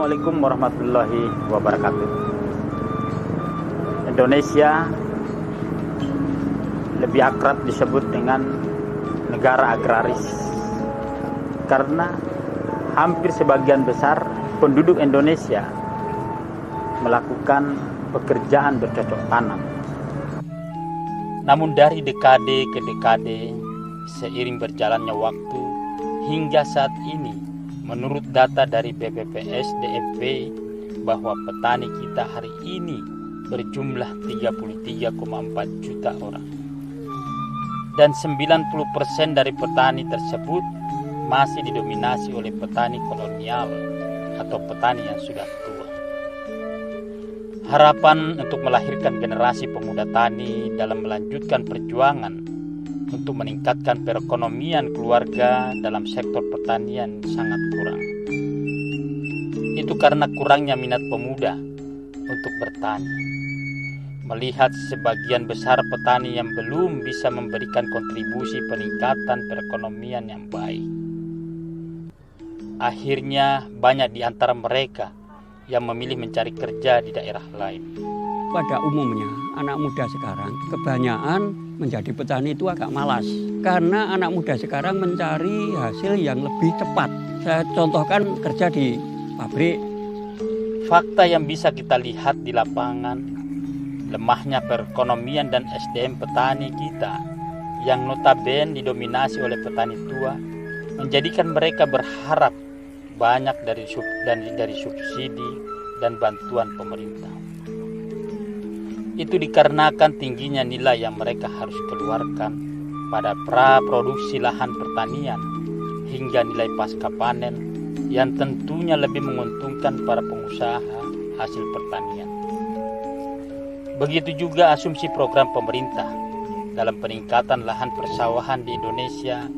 Assalamualaikum warahmatullahi wabarakatuh. Indonesia lebih akrab disebut dengan negara agraris karena hampir sebagian besar penduduk Indonesia melakukan pekerjaan bercocok tanam. Namun dari dekade ke dekade, seiring berjalannya waktu hingga saat ini, menurut data dari BPPS DFP bahwa petani kita hari ini berjumlah 33,4 juta orang. Dan 90% dari petani tersebut masih didominasi oleh petani kolonial atau petani yang sudah tua. Harapan untuk melahirkan generasi pemuda tani dalam melanjutkan perjuangan untuk meningkatkan perekonomian keluarga dalam sektor pertanian sangat kurang. Itu karena kurangnya minat pemuda untuk bertani. Melihat sebagian besar petani yang belum bisa memberikan kontribusi peningkatan perekonomian yang baik. Akhirnya banyak di antara mereka yang memilih mencari kerja di daerah lain. Pada umumnya anak muda sekarang kebanyakan menjadi petani itu agak malas. Karena anak muda sekarang mencari hasil yang lebih cepat. Saya contohkan kerja di pabrik. Fakta yang bisa kita lihat di lapangan, lemahnya perekonomian dan SDM petani kita yang notabene didominasi oleh petani tua menjadikan mereka berharap banyak dari subsidi dan bantuan pemerintah. Itu dikarenakan tingginya nilai yang mereka harus keluarkan pada praproduksi lahan pertanian hingga nilai pasca panen yang tentunya lebih menguntungkan para pengusaha hasil pertanian. Begitu juga asumsi program pemerintah dalam peningkatan lahan persawahan di Indonesia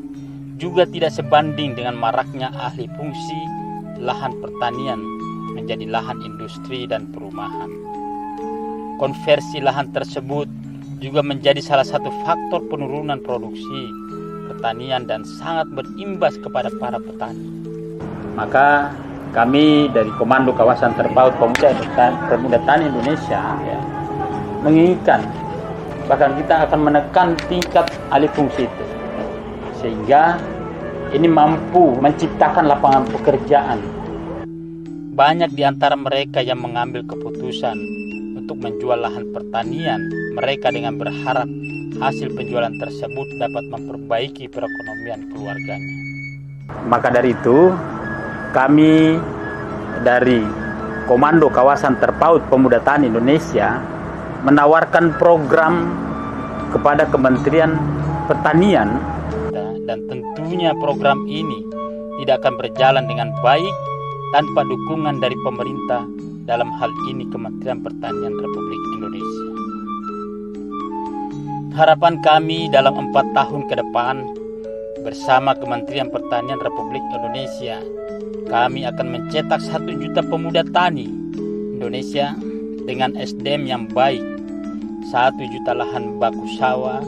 juga tidak sebanding dengan maraknya ahli fungsi lahan pertanian menjadi lahan industri dan perumahan. Konversi lahan tersebut juga menjadi salah satu faktor penurunan produksi pertanian dan sangat berimbas kepada para petani. Maka kami dari Komando Kawasan Terpaut Pemuda Tani Indonesia menginginkan, bahkan kita akan menekan tingkat alih fungsi itu sehingga ini mampu menciptakan lapangan pekerjaan. Banyak di antara mereka yang mengambil keputusan untuk menjual lahan pertanian mereka dengan berharap hasil penjualan tersebut dapat memperbaiki perekonomian keluarganya. Maka dari itu kami dari Komando Kawasan Terpaut Pemuda Tani Indonesia menawarkan program kepada Kementerian Pertanian, dan tentunya program ini tidak akan berjalan dengan baik tanpa dukungan dari pemerintah, dalam hal ini Kementerian Pertanian Republik Indonesia. Harapan kami dalam 4 tahun ke depan bersama Kementerian Pertanian Republik Indonesia, kami akan mencetak 1 juta pemuda tani Indonesia dengan SDM yang baik, 1 juta lahan baku sawah,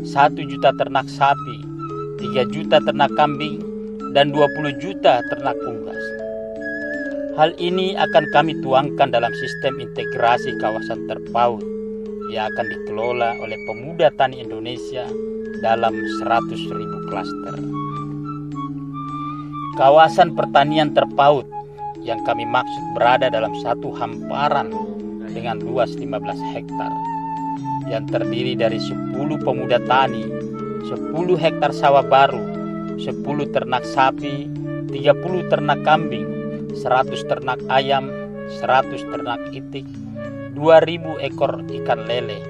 1 juta ternak sapi, 3 juta ternak kambing, dan 20 juta ternak unggas. Hal ini akan kami tuangkan dalam sistem integrasi kawasan terpaut yang akan dikelola oleh pemuda tani Indonesia dalam 100.000 klaster. Kawasan pertanian terpaut yang kami maksud berada dalam satu hamparan dengan luas 15 hektar yang terdiri dari 10 pemuda tani, 10 hektar sawah baru, 10 ternak sapi, 30 ternak kambing, 100 ternak ayam, 100 ternak itik, 2.000 ekor ikan lele,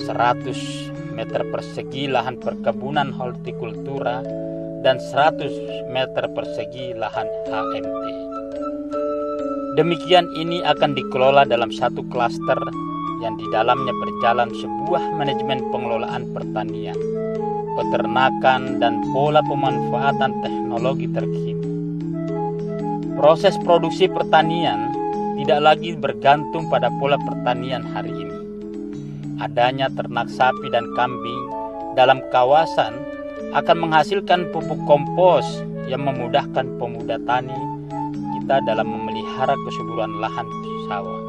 100 meter persegi lahan perkebunan hortikultura, dan 100 meter persegi lahan HMT. Demikian ini akan dikelola dalam satu klaster yang di dalamnya berjalan sebuah manajemen pengelolaan pertanian, peternakan, dan pola pemanfaatan teknologi terkini. Proses produksi pertanian tidak lagi bergantung pada pola pertanian hari ini. Adanya ternak sapi dan kambing dalam kawasan akan menghasilkan pupuk kompos yang memudahkan pemuda tani kita dalam memelihara memelihara kesuburan lahan sawah,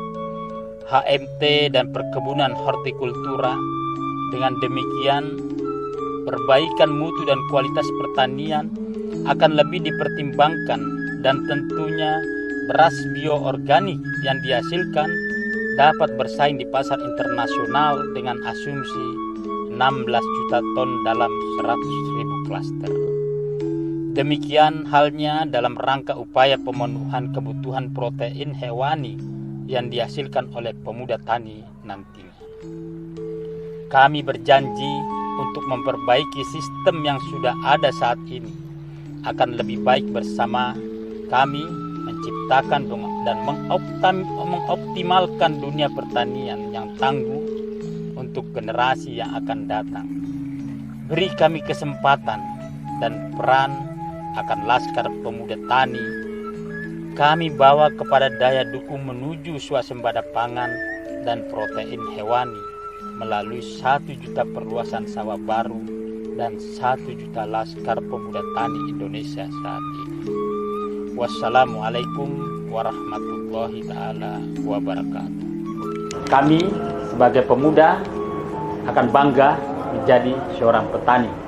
HMT dan perkebunan hortikultura. Dengan demikian, perbaikan mutu dan kualitas pertanian akan lebih dipertimbangkan, dan tentunya beras bioorganik yang dihasilkan dapat bersaing di pasar internasional dengan asumsi 16 juta ton dalam 100.000 klaster. Demikian halnya dalam rangka upaya pemenuhan kebutuhan protein hewani yang dihasilkan oleh pemuda tani nantinya. Kami berjanji untuk memperbaiki sistem yang sudah ada saat ini. Akan lebih baik bersama kami menciptakan dan mengoptimalkan dunia pertanian yang tangguh untuk generasi yang akan datang. Beri kami kesempatan dan peran akan Laskar Pemuda Tani. Kami bawa kepada daya dukung menuju swasembada pangan dan protein hewani melalui 1 juta perluasan sawah baru dan 1 juta Laskar Pemuda Tani Indonesia saat ini. Wassalamualaikum warahmatullahi ta'ala wabarakatuh. Kami sebagai pemuda akan bangga menjadi seorang petani.